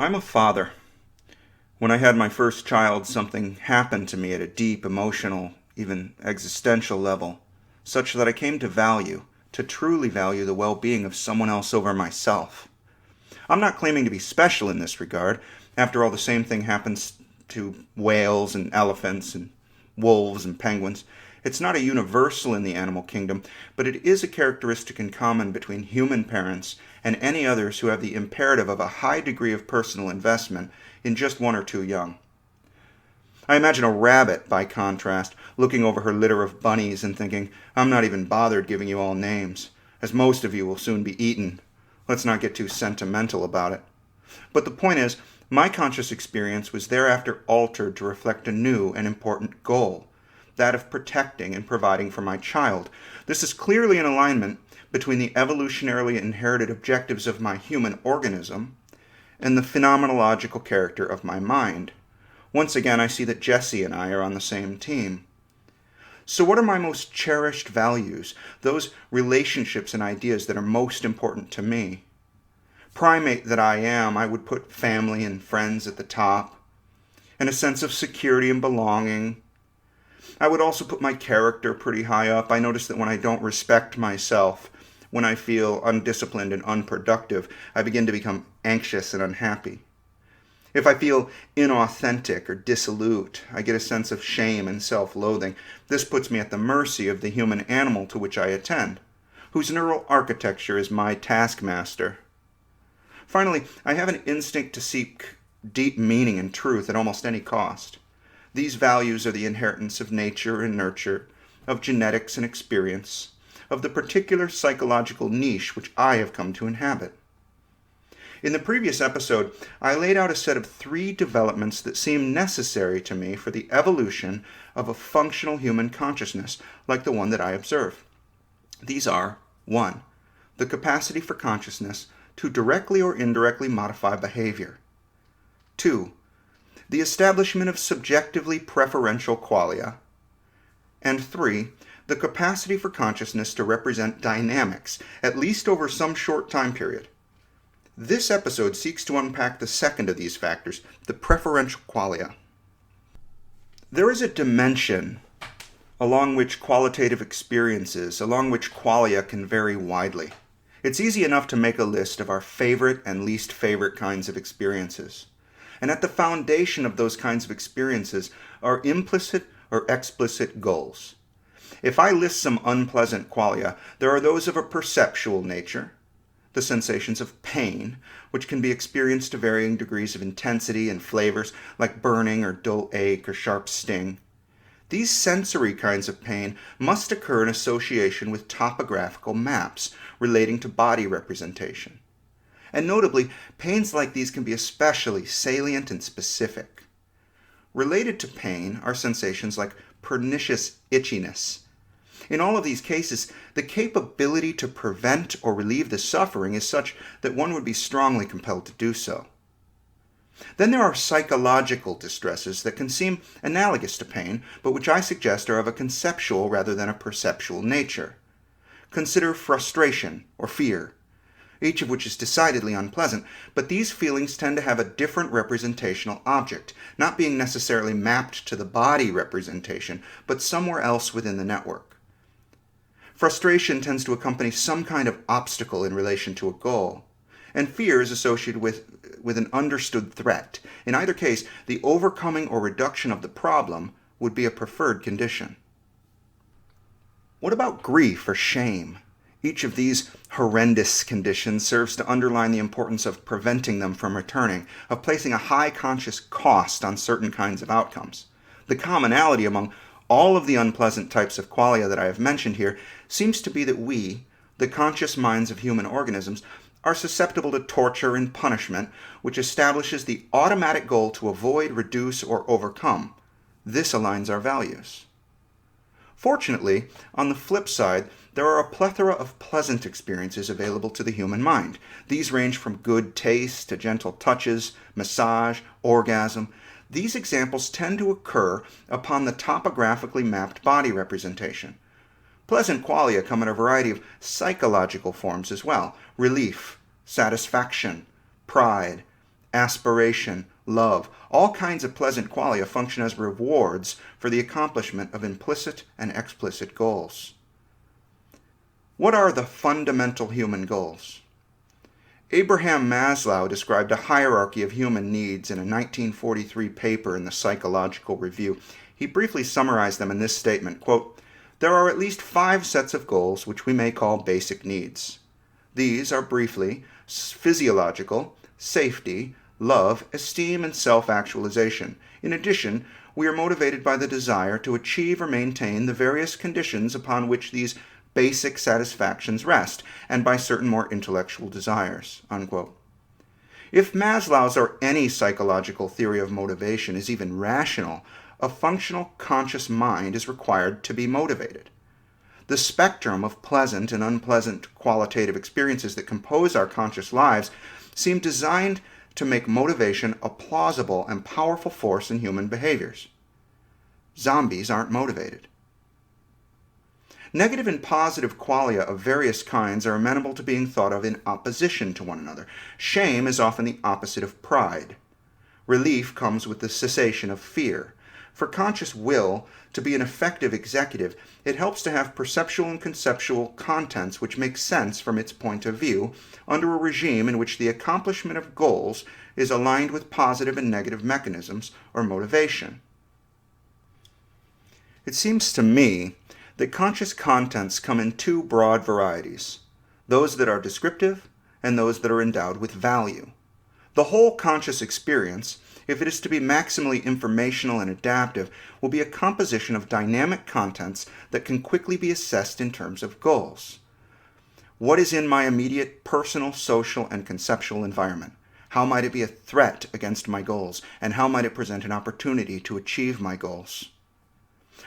I'm a father. When I had my first child, something happened to me at a deep emotional, even existential level, such that I came to truly value the well-being of someone else over myself. I'm not claiming to be special in this regard. After all, the same thing happens to whales and elephants and wolves and penguins. It's not a universal in the animal kingdom, but it is a characteristic in common between human parents and any others who have the imperative of a high degree of personal investment in just one or two young. I imagine a rabbit, by contrast, looking over her litter of bunnies and thinking, I'm not even bothered giving you all names, as most of you will soon be eaten. Let's not get too sentimental about it. But the point is, my conscious experience was thereafter altered to reflect a new and important goal, that of protecting and providing for my child. This is clearly in alignment between the evolutionarily inherited objectives of my human organism and the phenomenological character of my mind. Once again, I see that Jesse and I are on the same team. So what are my most cherished values, those relationships and ideas that are most important to me? Primate that I am, I would put family and friends at the top, and a sense of security and belonging. I would also put my character pretty high up. I notice that when I don't respect myself, when I feel undisciplined and unproductive, I begin to become anxious and unhappy. If I feel inauthentic or dissolute, I get a sense of shame and self-loathing. This puts me at the mercy of the human animal to which I attend, whose neural architecture is my taskmaster. Finally, I have an instinct to seek deep meaning and truth at almost any cost. These values are the inheritance of nature and nurture, of genetics and experience, of the particular psychological niche which I have come to inhabit. In the previous episode, I laid out a set of 3 developments that seem necessary to me for the evolution of a functional human consciousness like the one that I observe. These are 1. The capacity for consciousness to directly or indirectly modify behavior. 2. The establishment of subjectively preferential qualia. And 3. The capacity for consciousness to represent dynamics, at least over some short time period. This episode seeks to unpack the second of these factors, the preferential qualia. There is a dimension along which qualitative experiences, along which qualia can vary widely. It's easy enough to make a list of our favorite and least favorite kinds of experiences. And at the foundation of those kinds of experiences are implicit or explicit goals. If I list some unpleasant qualia, there are those of a perceptual nature, the sensations of pain, which can be experienced to varying degrees of intensity and flavors, like burning or dull ache or sharp sting. These sensory kinds of pain must occur in association with topographical maps relating to body representation. And notably, pains like these can be especially salient and specific. Related to pain are sensations like pernicious itchiness. In all of these cases, the capability to prevent or relieve the suffering is such that one would be strongly compelled to do so. Then there are psychological distresses that can seem analogous to pain, but which I suggest are of a conceptual rather than a perceptual nature. Consider frustration or fear, each of which is decidedly unpleasant, but these feelings tend to have a different representational object, not being necessarily mapped to the body representation, but somewhere else within the network. Frustration tends to accompany some kind of obstacle in relation to a goal, and fear is associated with an understood threat. In either case, the overcoming or reduction of the problem would be a preferred condition. What about grief or shame? Each of these horrendous conditions serves to underline the importance of preventing them from returning, of placing a high conscious cost on certain kinds of outcomes. The commonality among all of the unpleasant types of qualia that I have mentioned here seems to be that we, the conscious minds of human organisms, are susceptible to torture and punishment, which establishes the automatic goal to avoid, reduce, or overcome. This aligns our values. Fortunately, on the flip side, there are a plethora of pleasant experiences available to the human mind. These range from good taste to gentle touches, massage, orgasm. These examples tend to occur upon the topographically mapped body representation. Pleasant qualia come in a variety of psychological forms as well: relief, satisfaction, pride, aspiration, love, all kinds of pleasant qualia function as rewards for the accomplishment of implicit and explicit goals. What are the fundamental human goals? Abraham Maslow described a hierarchy of human needs in a 1943 paper in the Psychological Review. He briefly summarized them in this statement, quote, "There are at least 5 sets of goals which we may call basic needs. These are briefly physiological, safety, love, esteem, and self-actualization. In addition, we are motivated by the desire to achieve or maintain the various conditions upon which these basic satisfactions rest, and by certain more intellectual desires." Unquote. If Maslow's or any psychological theory of motivation is even rational, a functional conscious mind is required to be motivated. The spectrum of pleasant and unpleasant qualitative experiences that compose our conscious lives seem designed to make motivation a plausible and powerful force in human behaviors. Zombies aren't motivated. Negative and positive qualia of various kinds are amenable to being thought of in opposition to one another. Shame is often the opposite of pride. Relief comes with the cessation of fear. For conscious will to be an effective executive, it helps to have perceptual and conceptual contents which make sense from its point of view under a regime in which the accomplishment of goals is aligned with positive and negative mechanisms or motivation. It seems to me that conscious contents come in 2 broad varieties, those that are descriptive and those that are endowed with value. The whole conscious experience, if it is to be maximally informational and adaptive, will be a composition of dynamic contents that can quickly be assessed in terms of goals. What is in my immediate personal, social, and conceptual environment? How might it be a threat against my goals? And how might it present an opportunity to achieve my goals?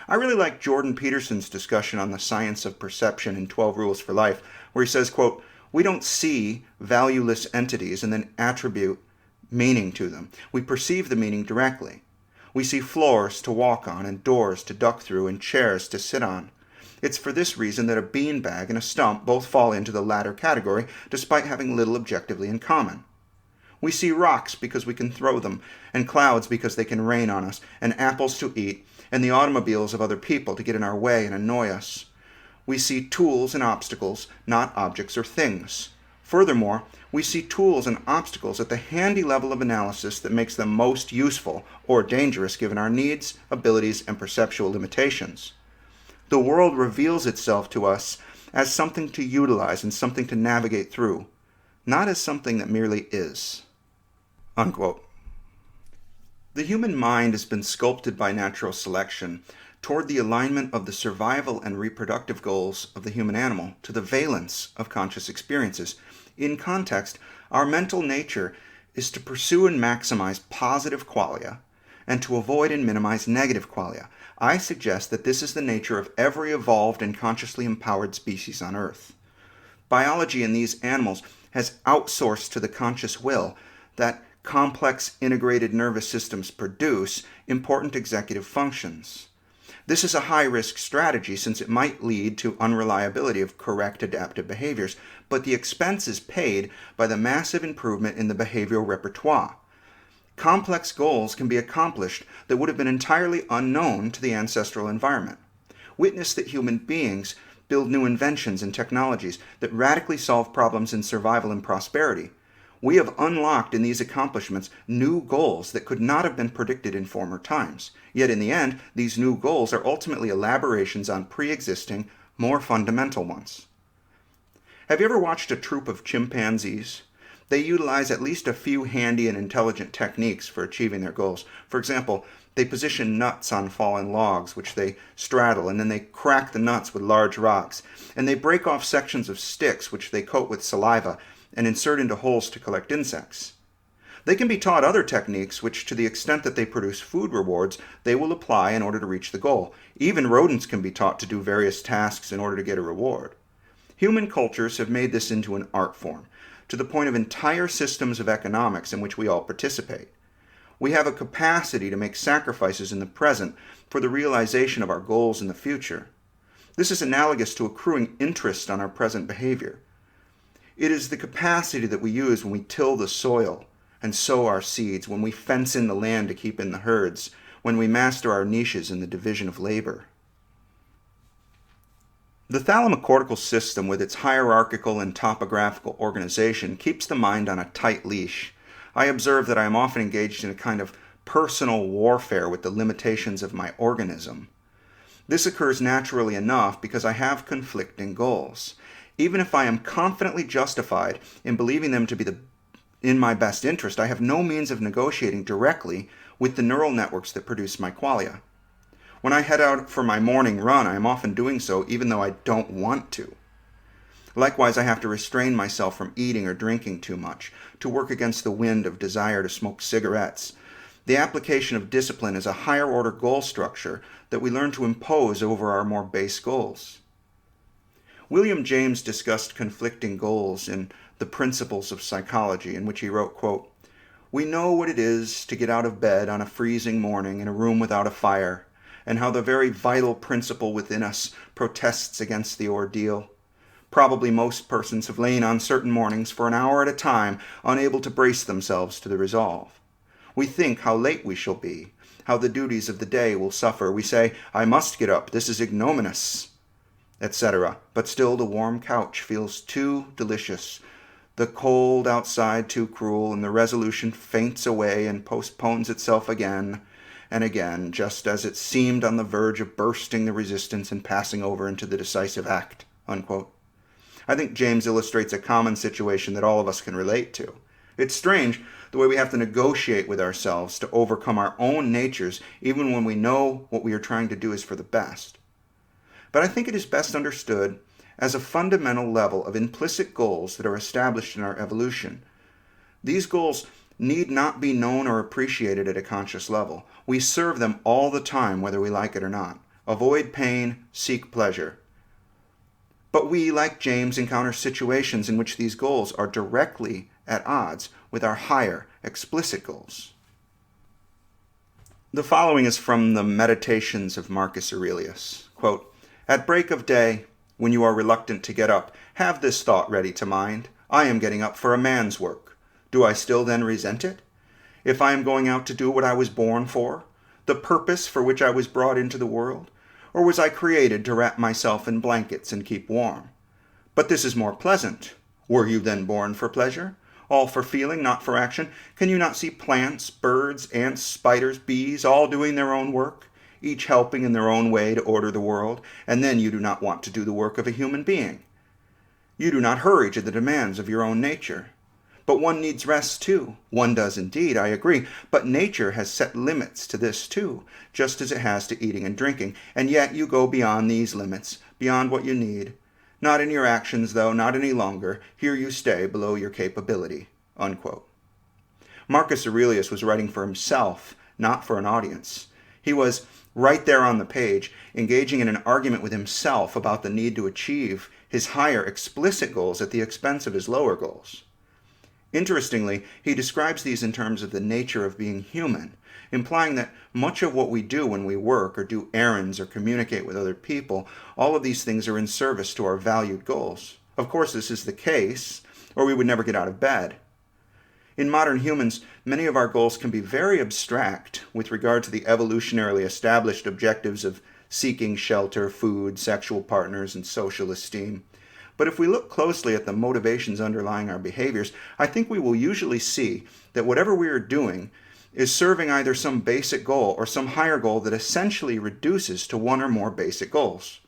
I really like Jordan Peterson's discussion on the science of perception in 12 Rules for Life, where he says, quote, "We don't see valueless entities and then attribute meaning to them. We perceive the meaning directly. We see floors to walk on and doors to duck through and chairs to sit on. It's for this reason that a beanbag and a stump both fall into the latter category, despite having little objectively in common. We see rocks because we can throw them, and clouds because they can rain on us, and apples to eat, and the automobiles of other people to get in our way and annoy us. We see tools and obstacles, not objects or things. Furthermore, we see tools and obstacles at the handy level of analysis that makes them most useful or dangerous given our needs, abilities, and perceptual limitations. The world reveals itself to us as something to utilize and something to navigate through, not as something that merely is." Unquote. The human mind has been sculpted by natural selection toward the alignment of the survival and reproductive goals of the human animal to the valence of conscious experiences. In context, our mental nature is to pursue and maximize positive qualia and to avoid and minimize negative qualia. I suggest that this is the nature of every evolved and consciously empowered species on Earth. Biology in these animals has outsourced to the conscious will that complex integrated nervous systems produce important executive functions. This is a high-risk strategy since it might lead to unreliability of correct adaptive behaviors, but the expense is paid by the massive improvement in the behavioral repertoire. Complex goals can be accomplished that would have been entirely unknown to the ancestral environment. Witness that human beings build new inventions and technologies that radically solve problems in survival and prosperity. We have unlocked in these accomplishments new goals that could not have been predicted in former times. Yet in the end, these new goals are ultimately elaborations on pre-existing, more fundamental ones. Have you ever watched a troop of chimpanzees? They utilize at least a few handy and intelligent techniques for achieving their goals. For example, they position nuts on fallen logs, which they straddle, and then they crack the nuts with large rocks. And they break off sections of sticks, which they coat with saliva, and insert into holes to collect insects. They can be taught other techniques which, to the extent that they produce food rewards, they will apply in order to reach the goal. Even rodents can be taught to do various tasks in order to get a reward. Human cultures have made this into an art form, to the point of entire systems of economics in which we all participate. We have a capacity to make sacrifices in the present for the realization of our goals in the future. This is analogous to accruing interest on our present behavior. It is the capacity that we use when we till the soil, and sow our seeds, when we fence in the land to keep in the herds, when we master our niches in the division of labor. The thalamocortical system, with its hierarchical and topographical organization, keeps the mind on a tight leash. I observe that I am often engaged in a kind of personal warfare with the limitations of my organism. This occurs naturally enough because I have conflicting goals. Even if I am confidently justified in believing them to be in my best interest, I have no means of negotiating directly with the neural networks that produce my qualia. When I head out for my morning run, I am often doing so even though I don't want to. Likewise, I have to restrain myself from eating or drinking too much, to work against the wind of desire to smoke cigarettes. The application of discipline is a higher order goal structure that we learn to impose over our more base goals. William James discussed conflicting goals in The Principles of Psychology, in which he wrote, quote, "We know what it is to get out of bed on a freezing morning in a room without a fire, and how the very vital principle within us protests against the ordeal. Probably most persons have lain on certain mornings for an hour at a time, unable to brace themselves to the resolve. We think how late we shall be, how the duties of the day will suffer. We say, 'I must get up, this is ignominious,' etc. But still the warm couch feels too delicious, the cold outside too cruel, and the resolution faints away and postpones itself again and again, just as it seemed on the verge of bursting the resistance and passing over into the decisive act." Unquote. I think James illustrates a common situation that all of us can relate to. It's strange the way we have to negotiate with ourselves to overcome our own natures, even when we know what we are trying to do is for the best. But I think it is best understood as a fundamental level of implicit goals that are established in our evolution. These goals need not be known or appreciated at a conscious level. We serve them all the time, whether we like it or not. Avoid pain, seek pleasure. But we, like James, encounter situations in which these goals are directly at odds with our higher, explicit goals. The following is from the Meditations of Marcus Aurelius. Quote, "At break of day, when you are reluctant to get up, have this thought ready to mind. I am getting up for a man's work. Do I still then resent it? If I am going out to do what I was born for, the purpose for which I was brought into the world, or was I created to wrap myself in blankets and keep warm? But this is more pleasant. Were you then born for pleasure? All for feeling, not for action? Can you not see plants, birds, ants, spiders, bees, all doing their own work, each helping in their own way to order the world, and then you do not want to do the work of a human being? You do not hurry to the demands of your own nature. But one needs rest too. One does indeed, I agree. But nature has set limits to this too, just as it has to eating and drinking. And yet you go beyond these limits, beyond what you need. Not in your actions, though, not any longer. Here you stay below your capability." Unquote. Marcus Aurelius was writing for himself, not for an audience. He was, right there on the page, engaging in an argument with himself about the need to achieve his higher, explicit goals at the expense of his lower goals. Interestingly, he describes these in terms of the nature of being human, implying that much of what we do when we work or do errands or communicate with other people, all of these things are in service to our valued goals. Of course, this is the case, or we would never get out of bed. In modern humans, many of our goals can be very abstract with regard to the evolutionarily established objectives of seeking shelter, food, sexual partners, and social esteem. But if we look closely at the motivations underlying our behaviors, I think we will usually see that whatever we are doing is serving either some basic goal or some higher goal that essentially reduces to one or more basic goals.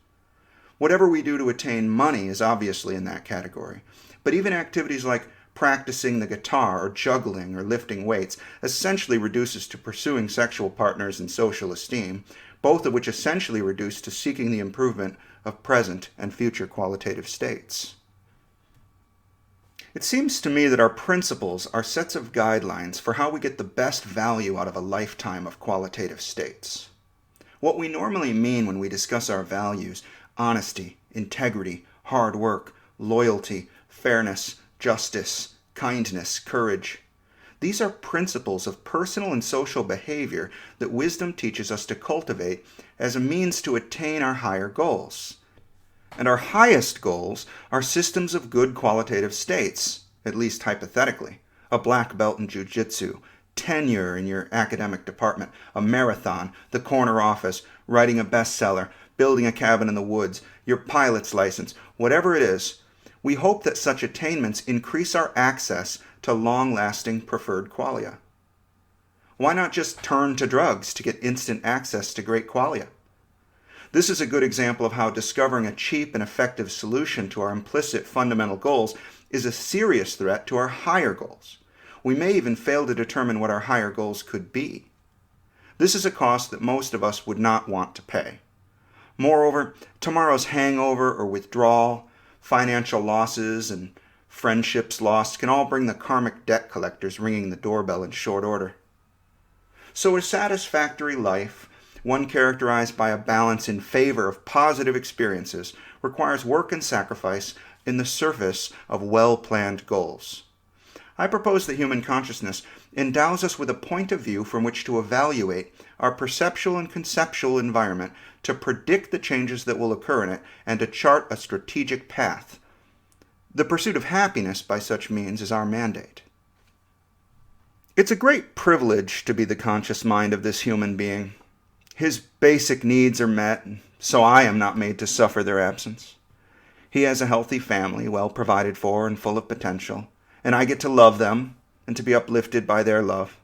Whatever we do to attain money is obviously in that category. But even activities like practicing the guitar or juggling or lifting weights essentially reduces to pursuing sexual partners and social esteem, both of which essentially reduce to seeking the improvement of present and future qualitative states. It seems to me that our principles are sets of guidelines for how we get the best value out of a lifetime of qualitative states. What we normally mean when we discuss our values, honesty, integrity, hard work, loyalty, fairness, justice, kindness, courage. These are principles of personal and social behavior that wisdom teaches us to cultivate as a means to attain our higher goals. And our highest goals are systems of good qualitative states, at least hypothetically. a black belt in jiu-jitsu, tenure in your academic department, a marathon, the corner office, writing a bestseller, building a cabin in the woods, your pilot's license, whatever it is, we hope that such attainments increase our access to long-lasting preferred qualia. Why not just turn to drugs to get instant access to great qualia? This is a good example of how discovering a cheap and effective solution to our implicit fundamental goals is a serious threat to our higher goals. We may even fail to determine what our higher goals could be. This is a cost that most of us would not want to pay. Moreover, tomorrow's hangover or withdrawal, financial losses, and friendships lost can all bring the karmic debt collectors ringing the doorbell in short order. So a satisfactory life, one characterized by a balance in favor of positive experiences, requires work and sacrifice in the service of well-planned goals. I propose that human consciousness endows us with a point of view from which to evaluate our perceptual and conceptual environment, to predict the changes that will occur in it, and to chart a strategic path. The pursuit of happiness by such means is our mandate. It's a great privilege to be the conscious mind of this human being. His basic needs are met, so I am not made to suffer their absence. He has a healthy family, well provided for and full of potential, and I get to love them and to be uplifted by their love.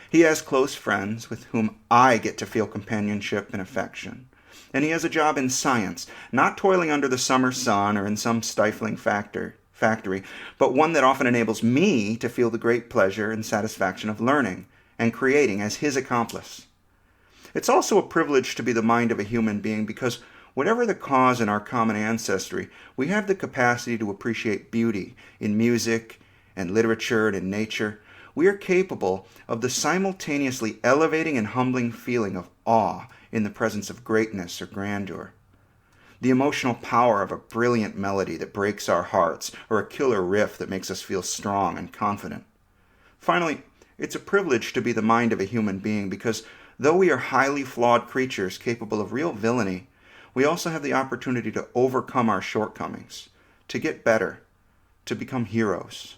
He has close friends with whom I get to feel companionship and affection. And he has a job in science, not toiling under the summer sun or in some stifling factory, but one that often enables me to feel the great pleasure and satisfaction of learning and creating as his accomplice. It's also a privilege to be the mind of a human being because whatever the cause in our common ancestry, we have the capacity to appreciate beauty in music and literature and in nature. We are capable of the simultaneously elevating and humbling feeling of awe in the presence of greatness or grandeur. The emotional power of a brilliant melody that breaks our hearts, or a killer riff that makes us feel strong and confident. Finally, it's a privilege to be the mind of a human being because though we are highly flawed creatures capable of real villainy, we also have the opportunity to overcome our shortcomings, to get better, to become heroes.